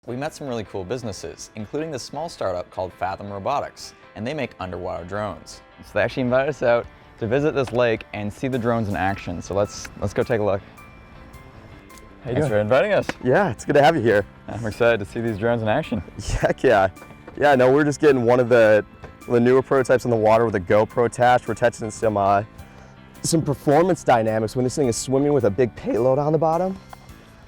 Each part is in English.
We met some really cool businesses, including this small startup called Fathom Robotics, and they make underwater drones. So they actually invited us out to visit this lake and see the drones in action. So let's go take a look. Thanks for inviting us. Yeah, it's good to have you here. I'm excited to see these drones in action. Heck yeah. Yeah, no, we're just getting one of the newer prototypes in the water with a GoPro attached. We're testing some performance dynamics when this thing is swimming with a big payload on the bottom.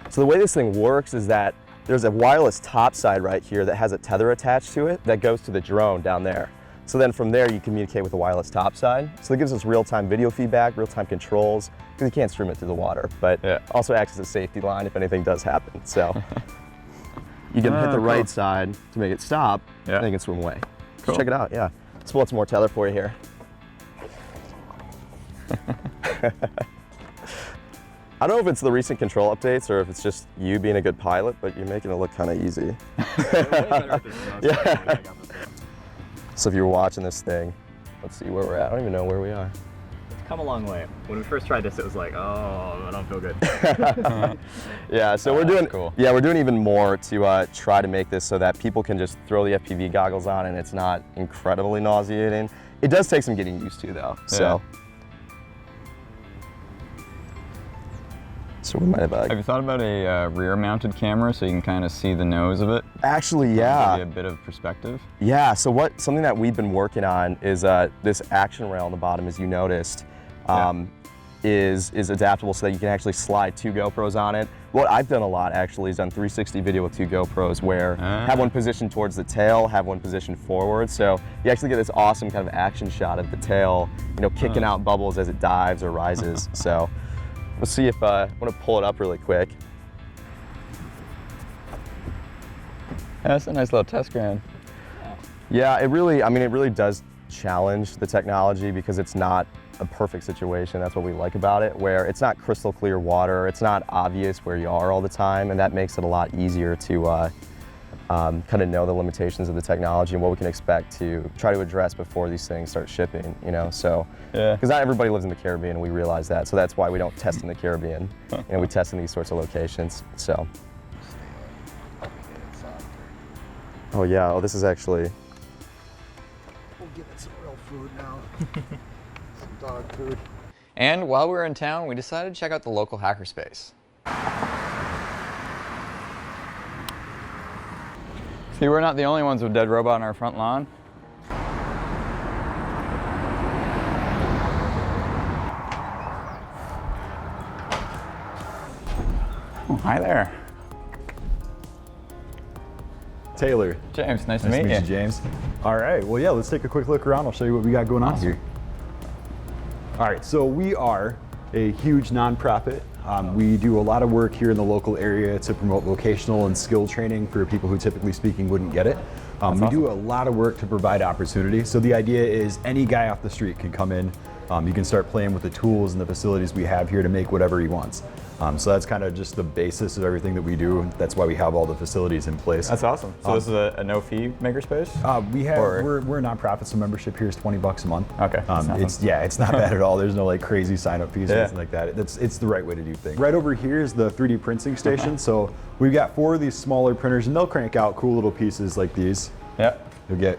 So the way this thing works is that there's a wireless topside right here that has a tether attached to it that goes to the drone down there. So then from there you communicate with the wireless topside. So it gives us real-time video feedback, real-time controls, because you can't stream it through the water, but also acts as a safety line if anything does happen. So you can hit the right side to make it stop, and you can swim away. Cool. Check it out, yeah. Let's pull out some more tether for you here. I don't know if it's the recent control updates or if it's just you being a good pilot, but you're making it look kind of easy. Yeah. So if you were watching this thing, let's see where we're at. I don't even know where we are. It's come a long way. When we first tried this, it was like, oh, I don't feel good. Yeah, so we're doing cool. Yeah, we're doing even more to try to make this so that people can just throw the FPV goggles on and it's not incredibly nauseating. It does take some getting used to though. So we might have you thought about a rear-mounted camera so you can kind of see the nose of it? Actually, yeah. Give you a bit of perspective? Yeah, so something that we've been working on is this action rail on the bottom, as you noticed, is adaptable so that you can actually slide 2 GoPros on it. What I've done a lot actually is done 360 video with 2 GoPros where have one positioned towards the tail, have one positioned forward. So you actually get this awesome kind of action shot of the tail, kicking out bubbles as it dives or rises. So we'll see if I want to pull it up really quick. Yeah, that's a nice little test ground. Yeah, it really does challenge the technology because it's not a perfect situation. That's what we like about it, where it's not crystal clear water, it's not obvious where you are all the time, and that makes it a lot easier to kind of know the limitations of the technology and what we can expect to try to address before these things start shipping, so. Yeah. Because not everybody lives in the Caribbean, and we realize that, so that's why we don't test in the Caribbean. We test in these sorts of locations, so. Oh yeah, this is actually. We'll give it some real food now. Some dog food. And while we were in town, we decided to check out the local hackerspace. See, we're not the only ones with dead robot on our front lawn. Oh, hi there. Taylor. James, nice to meet you. James. All right, well, yeah, let's take a quick look around. I'll show you what we got going on here. All right, so we are a huge nonprofit. We do a lot of work here in the local area to promote vocational and skill training for people who typically speaking wouldn't get it. We do a lot of work to provide opportunity. So the idea is any guy off the street can come in. You can start playing with the tools and the facilities we have here to make whatever he wants. So that's kind of just the basis of everything that we do. That's why we have all the facilities in place. That's awesome. So this is a no-fee makerspace? We're a nonprofit, so membership here is $20 a month. Okay. It's not bad at all. There's no like crazy sign-up fees or anything like that. It's the right way to do things. Right over here is the 3D printing station. So we've got 4 of these smaller printers, and they'll crank out cool little pieces like these. Yeah. You'll get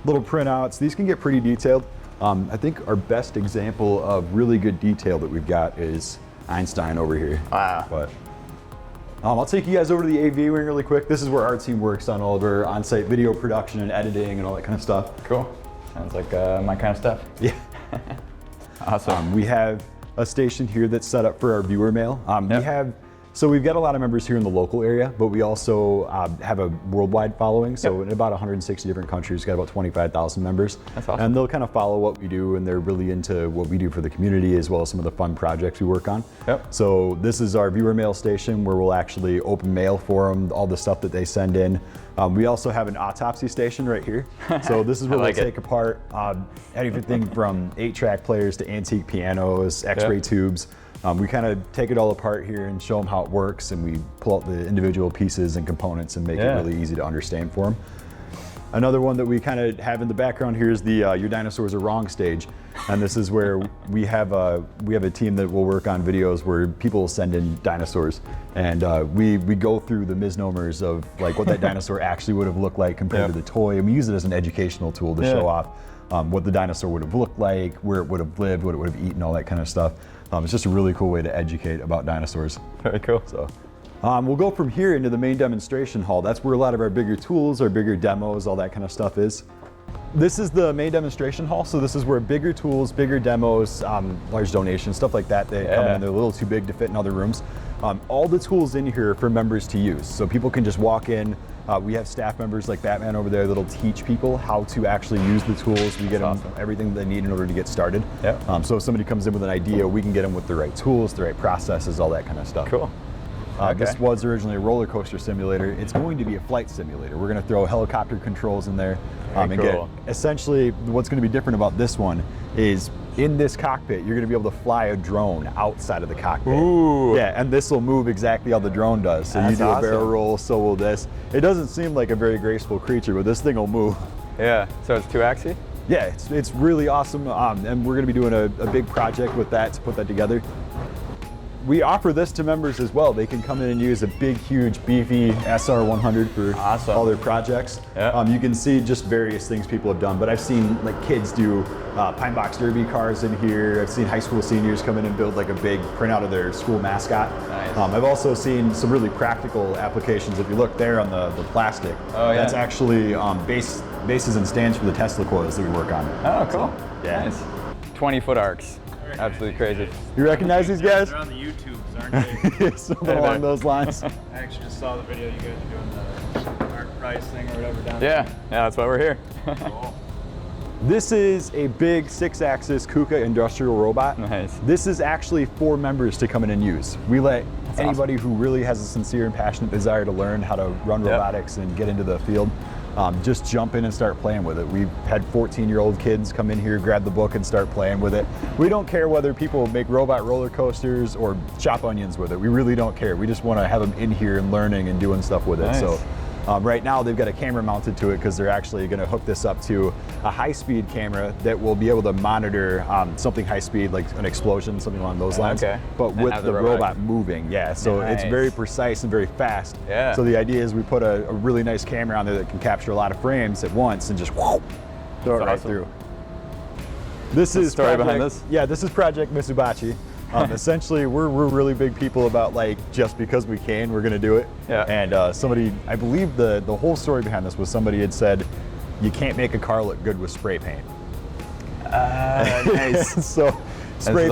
little printouts. These can get pretty detailed. I think our best example of really good detail that we've got is Einstein over here. Wow. But I'll take you guys over to the AV wing really quick. This is where our team works on all of our on-site video production and editing and all that kind of stuff. Cool. Sounds like my kind of stuff. Yeah. Awesome. We have a station here that's set up for our viewer mail. We've got a lot of members here in the local area, but we also have a worldwide following. So in about 160 different countries, we've got about 25,000 members. That's awesome. And they'll kind of follow what we do, and they're really into what we do for the community as well as some of the fun projects we work on. Yep. So this is our viewer mail station where we'll actually open mail for them, all the stuff that they send in. We also have an autopsy station right here. So this is where we'll take apart anything from 8-track players to antique pianos, X-ray tubes. We kind of take it all apart here and show them how it works, and we pull out the individual pieces and components and make it really easy to understand for them. Another one that we kind of have in the background here is the Your Dinosaurs Are Wrong stage. And this is where we have a team that will work on videos where people will send in dinosaurs. And we go through the misnomers of like what that dinosaur actually would have looked like compared to the toy. And we use it as an educational tool to show off what the dinosaur would have looked like, where it would have lived, what it would have eaten, all that kind of stuff. It's just a really cool way to educate about dinosaurs. Very cool. So. We'll go from here into the main demonstration hall. That's where a lot of our bigger tools, our bigger demos, all that kind of stuff is. This is the main demonstration hall, so this is where bigger tools, bigger demos, large donations, stuff like that, they come in, they're a little too big to fit in other rooms. All the tools in here are for members to use, so people can just walk in. We have staff members like Batman over there that'll teach people how to actually use the tools. We get them everything they need in order to get started. So if somebody comes in with an idea, we can get them with the right tools, the right processes, all that kind of stuff. Cool. This was originally a roller coaster simulator. It's going to be a flight simulator. We're going to throw helicopter controls in there. And get, essentially, what's going to be different about this one is in this cockpit, you're going to be able to fly a drone outside of the cockpit. Ooh. Yeah, and this will move exactly how the drone does. So you do a barrel roll, so will this. It doesn't seem like a very graceful creature, but this thing will move. Yeah, so it's 2-axis? Yeah, it's really awesome. And we're going to be doing a big project with that to put that together. We offer this to members as well. They can come in and use a big, huge, beefy SR100 for all their projects. You can see just various things people have done, but I've seen like kids do Pine Box Derby cars in here. I've seen high school seniors come in and build like a big printout of their school mascot. Nice. I've also seen some really practical applications. If you look there on the plastic, that's actually bases and stands for the Tesla coils that we work on. Oh, cool. So, yeah. Nice. 20-foot arcs. Absolutely crazy. You recognize these guys? They're on the YouTubes, aren't they? Something along those lines. I actually just saw the video you guys are doing the art price thing or whatever down there. Yeah, that's why we're here. Cool. This is a big 6-axis KUKA industrial robot. Nice. This is actually for members to come in and use. We let anybody who really has a sincere and passionate desire to learn how to run robotics and get into the field, just jump in and start playing with it. We've had 14-year-old kids come in here, grab the book and start playing with it. We don't care whether people make robot roller coasters or chop onions with it. We really don't care. We just want to have them in here and learning and doing stuff with it. Nice. So right now they've got a camera mounted to it because they're actually going to hook this up to a high-speed camera that will be able to monitor something high-speed, like an explosion, something along those lines, but with the robot moving. Yeah, so it's very precise and very fast. Yeah. So the idea is we put a really nice camera on there that can capture a lot of frames at once and just whoop, throw it right through. This is story behind this? Yeah, this is Project Mitsubachi. Essentially, we're really big people about like just because we can, we're gonna do it. Yeah. And somebody, I believe the whole story behind this was somebody had said, you can't make a car look good with spray paint. Nice. So spray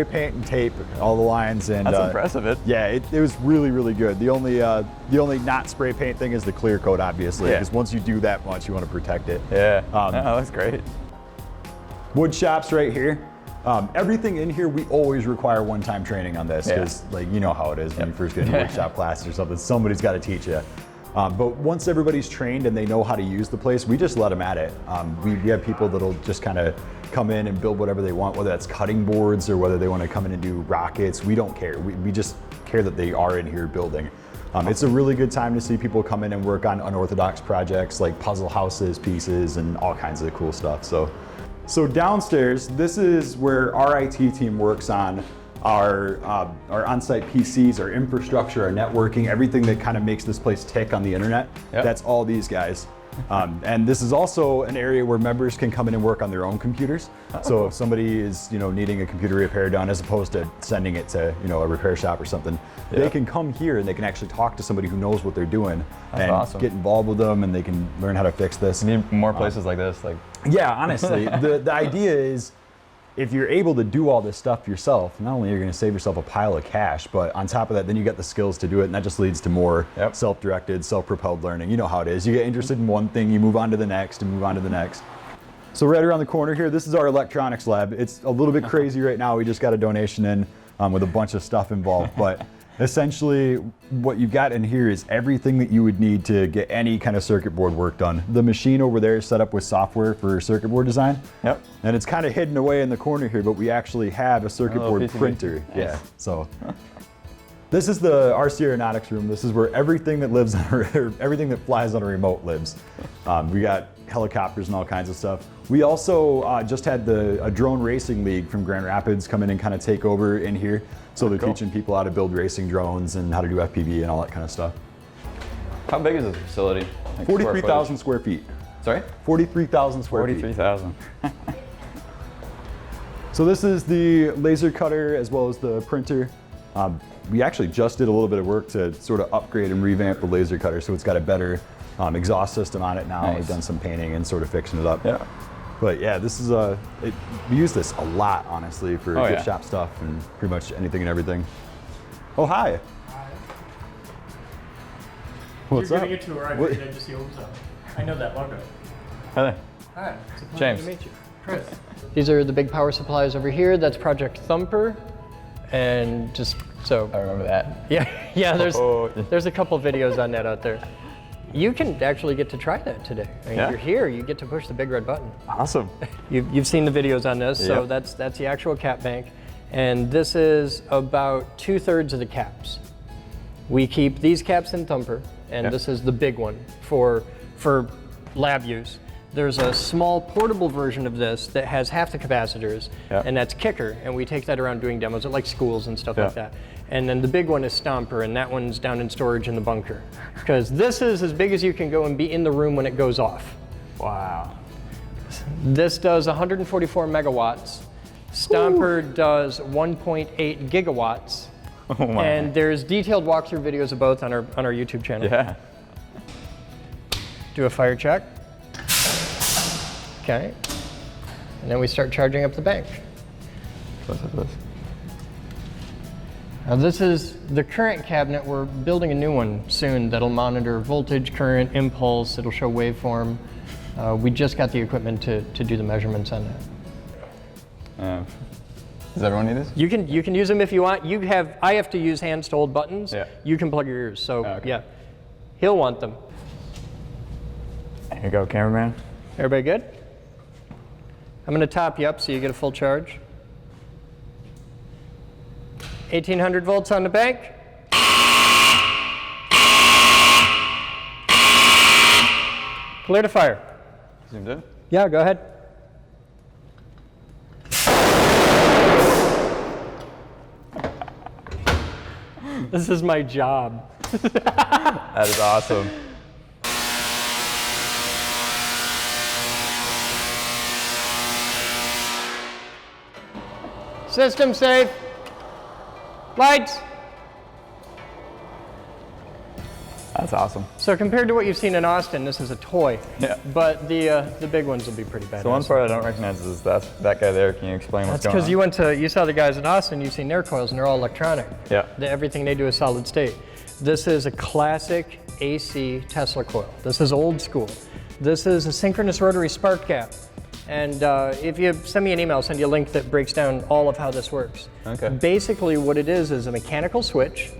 paint and tape, all the lines, and that's impressive. Yeah, it was really good. The only not spray paint thing is the clear coat, obviously, because once you do that much, you want to protect it. Yeah. That's great. Wood shops right here. Everything in here, we always require one-time training on this because, like, you know how it is when you first get into workshop classes or something. Somebody's got to teach you. But once everybody's trained and they know how to use the place, we just let them at it. We have people that'll just kind of come in and build whatever they want, whether that's cutting boards or whether they want to come in and do rockets. We don't care. We just care that they are in here building. It's a really good time to see people come in and work on unorthodox projects like puzzle houses, pieces, and all kinds of cool stuff. So downstairs, this is where our IT team works on our on-site PCs, our infrastructure, our networking, everything that kind of makes this place tick on the internet. That's all these guys. And this is also an area where members can come in and work on their own computers. So if somebody is, needing a computer repair done, as opposed to sending it to, a repair shop or something, they can come here and they can actually talk to somebody who knows what they're doing and get involved with them, and they can learn how to fix this. We need more places like this. Yeah, honestly, the idea is, if you're able to do all this stuff yourself, not only are you going to save yourself a pile of cash, but on top of that, then you get the skills to do it, and that just leads to more self-directed, self-propelled learning. You know how it is. You get interested in one thing, you move on to the next, and move on to the next. So right around the corner here, this is our electronics lab. It's a little bit crazy right now. We just got a donation in with a bunch of stuff involved, but essentially what you've got in here is everything that you would need to get any kind of circuit board work done. The machine over there is set up with software for circuit board design. And it's kind of hidden away in the corner here, but we actually have a circuit board printer. Nice. So This is the RC Aeronautics Room. This is where everything that lives on everything that flies on a remote lives. We got helicopters and all kinds of stuff. We also just had a drone racing league from Grand Rapids come in and kind of take over in here. So they're teaching people how to build racing drones and how to do FPV and all that kind of stuff. How big is this facility? Like 43,000 square feet. Sorry? 43,000 square feet. 43,000. So this is the laser cutter as well as the printer. We actually just did a little bit of work to sort of upgrade and revamp the laser cutter, so it's got a better exhaust system on it now. Nice. We've done some painting and sort of fixing it up. Yeah. But yeah, this is we use this a lot, honestly, for gift shop stuff and pretty much anything and everything. Oh, hi. Hi. What's You're up? giving a tour. I figured I'd just see what was up. I know that logo. Hi there. Hi. It's a pleasure James. to meet you. Chris. These are the big power supplies over here. That's Project Thumper. And just so. I remember that. Yeah, there's a couple videos on that out there. You can actually get to try that today. I mean, You're here, you get to push the big red button. Awesome. You've seen the videos on this, so Yep. that's the actual cap bank. And this is about 2/3 of the caps. We keep these caps in Thumper, and this is the big one for lab use. There's a small portable version of this that has half the capacitors, and that's Kicker, and we take that around doing demos at like schools and stuff like that. And then the big one is Stomper, and that one's down in storage in the bunker. Because this is as big as you can go and be in the room when it goes off. Wow. This does 144 megawatts. Stomper does 1.8 gigawatts. Oh my. And there's detailed walkthrough videos of both on our YouTube channel. Yeah. Do a fire check. Okay. And then we start charging up the bank. What's this? Now this is the current cabinet. We're building a new one soon that'll monitor voltage, current, impulse. It'll show waveform. We just got the equipment to do the measurements on that. Does everyone need this? You can use them if you want. I have to use hands to hold buttons. Yeah. You can plug your ears. So okay. yeah, he'll want them. Here you go, cameraman. Everybody good? I'm going to top you up so you get a full charge. 1,800 volts on the bank. Clear to fire. Zoomed in? Yeah, go ahead. This is my job. That is awesome. System safe. Lights. That's awesome. So compared to what you've seen in Austin, this is a toy. Yeah. But the big ones will be pretty bad. The one part I don't recognize is that guy there. Can you explain what's That's going on? because you saw the guys in Austin, you've seen their coils, and they're all electronic. Yeah. Everything they do is solid state. This is a classic AC Tesla coil. This is old school. This is a synchronous rotary spark gap. And if you send me an email, I'll send you a link that breaks down all of how this works. Okay. Basically what it is a mechanical switch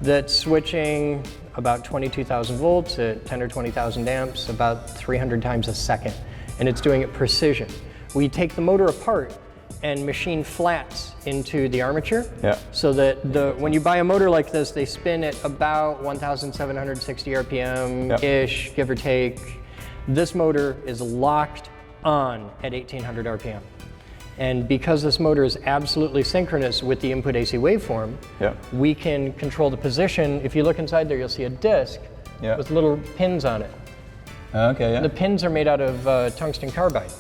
that's switching about 22,000 volts at 10 or 20,000 amps, about 300 times a second. And it's doing it precision. We take the motor apart and machine flats into the armature. So that when you buy a motor like this, they spin at about 1,760 RPM-ish, give or take. This motor is locked on at 1,800 RPM. And because this motor is absolutely synchronous with the input AC waveform, we can control the position. If you look inside there, you'll see a disc with little pins on it. Okay, The pins are made out of tungsten carbide.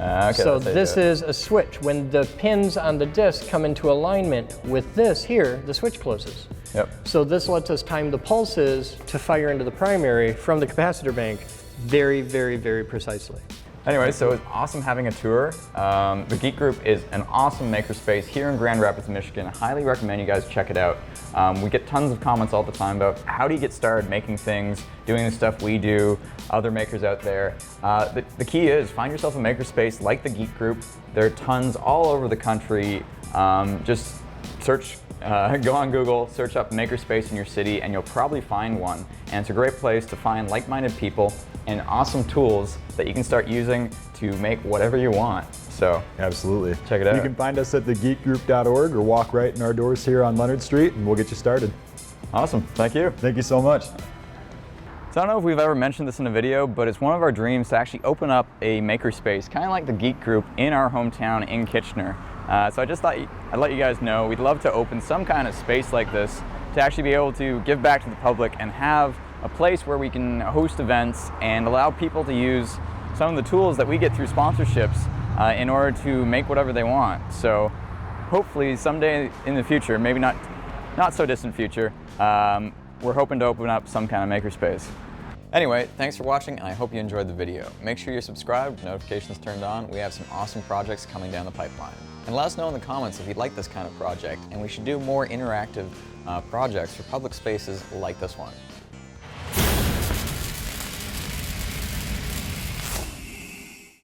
Okay, So this is a switch. When the pins on the disc come into alignment with this here, the switch closes. So this lets us time the pulses to fire into the primary from the capacitor bank very, very, very precisely. Anyway, so it's awesome having a tour. The Geek Group is an awesome makerspace here in Grand Rapids, Michigan. I highly recommend you guys check it out. We get tons of comments all the time about how do you get started making things, doing the stuff we do, other makers out there. The key is find yourself a makerspace like the Geek Group. There are tons all over the country. Just search, go on Google, search up makerspace in your city, and you'll probably find one. And it's a great place to find like-minded people and awesome tools that you can start using to make whatever you want. So Absolutely. check it out. You can find us at thegeekgroup.org or walk right in our doors here on Leonard Street and we'll get you started. Awesome, thank you. Thank you so much. So I don't know if we've ever mentioned this in a video, but it's one of our dreams to actually open up a makerspace, kind of like the Geek Group in our hometown in Kitchener. So I just thought I'd let you guys know we'd love to open some kind of space like this to actually be able to give back to the public and have a place where we can host events and allow people to use some of the tools that we get through sponsorships in order to make whatever they want. So hopefully someday in the future, maybe not so distant future, we're hoping to open up some kind of makerspace. Anyway, thanks for watching, and I hope you enjoyed the video. Make sure you're subscribed, notifications turned on. We have some awesome projects coming down the pipeline. And let us know in the comments if you'd like this kind of project, and we should do more interactive projects for public spaces like this one.